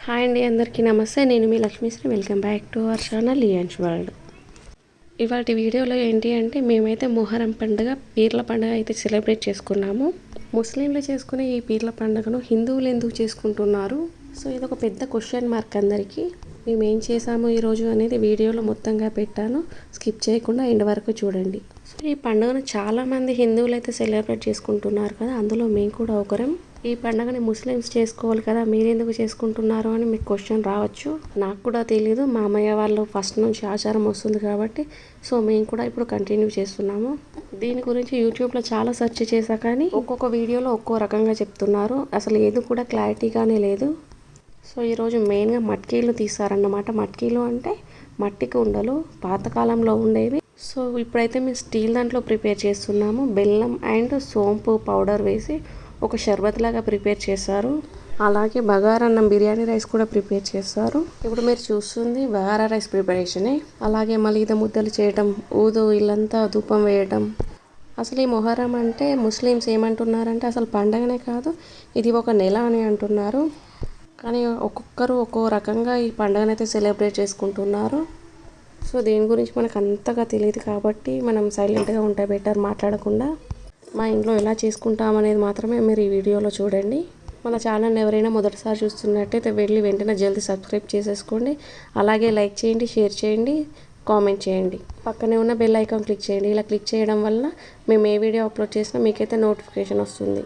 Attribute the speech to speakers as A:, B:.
A: Hi అండి, అందరికీ నమస్తే. నేను మీ Lakshmisri. Welcome back to our channel Lions World. ఇవాటి వీడియోలో ఏంటి అంటే మేమైతే మొహరం పండుగ, పీర్ల పండుగ అయితే సెలబ్రేట్ చేసుకున్నాము. ముస్లింలు చేసుకునే ఈ పీర్ల పండుగను హిందువులు ఎందుకు చేసుకుంటున్నారు? సో ఇది ఒక పెద్ద క్వశ్చన్ మార్క్ అందరికీ. మేము ఏం చేసాము ఈరోజు అనేది వీడియోలో మొత్తంగా పెట్టాను, స్కిప్ చేయకుండా ఎండ్ వరకు చూడండి. సో ఈ పండుగను చాలామంది హిందువులు అయితే సెలబ్రేట్ చేసుకుంటున్నారు కదా, అందులో మేము కూడా ఒకరం. ఈ పండుగని ముస్లిమ్స్ చేసుకోవాలి కదా, మీరెందుకు చేసుకుంటున్నారు అని మీకు క్వశ్చన్ రావచ్చు. నాకు కూడా తెలియదు, మా అమ్మయ్య వాళ్ళు ఫస్ట్ నుంచి ఆచారం వస్తుంది కాబట్టి సో మేము కూడా ఇప్పుడు కంటిన్యూ చేస్తున్నాము. దీని గురించి యూట్యూబ్లో చాలా సెర్చ్ చేశా కానీ ఒక్కొక్క వీడియోలో ఒక్కో రకంగా చెప్తున్నారు, అసలు ఏది కూడా క్లారిటీగానే లేదు. సో ఈరోజు మెయిన్గా మట్కీలు తీస్తారన్నమాట. మట్కీలు అంటే మట్టి కుండలు, పాతకాలంలో ఉండేవి. సో ఇప్పుడైతే మేము స్టీల్ దాంట్లో ప్రిపేర్ చేస్తున్నాము. బెల్లం అండ్ సోంపు పౌడర్ వేసి ఒక షర్బత్ లాగా ప్రిపేర్ చేస్తారు. అలాగే బగారన్నం, బిర్యానీ రైస్ కూడా ప్రిపేర్ చేస్తారు. ఇప్పుడు మీరు చూస్తుంది బగారా రైస్ ప్రిపరేషనే. అలాగే మలీద ముద్దలు చేయటం, ఊదు ఇల్లంతా ధూపం వేయటం. అసలు ఈ మొహరం అంటే ముస్లిమ్స్ ఏమంటున్నారంటే అసలు పండగనే కాదు, ఇది ఒక నెల అని అంటున్నారు. కానీ ఒక్కొక్కరు ఒక్కో రకంగా ఈ పండుగనైతే సెలబ్రేట్ చేసుకుంటున్నారు. సో దీని గురించి మనకు అంతగా తెలియదు కాబట్టి మనం సైలెంట్గా ఉంటే బెటర్, మాట్లాడకుండా. మా ఇంట్లో ఎలా చేసుకుంటాం అనేది మాత్రమే మీరు ఈ వీడియోలో చూడండి. మన ఛానల్ని ఎవరైనా మొదటిసారి చూస్తున్నట్టయితే వెళ్ళి వెంటనే జల్దీ సబ్స్క్రైబ్ చేసేసుకోండి. అలాగే లైక్ చేయండి, షేర్ చేయండి, కామెంట్ చేయండి. పక్కనే ఉన్న బెల్ ఐకాన్ క్లిక్ చేయండి. ఇలా క్లిక్ చేయడం వల్ల మేము ఏ వీడియో అప్లోడ్ చేసినా మీకైతే నోటిఫికేషన్ వస్తుంది.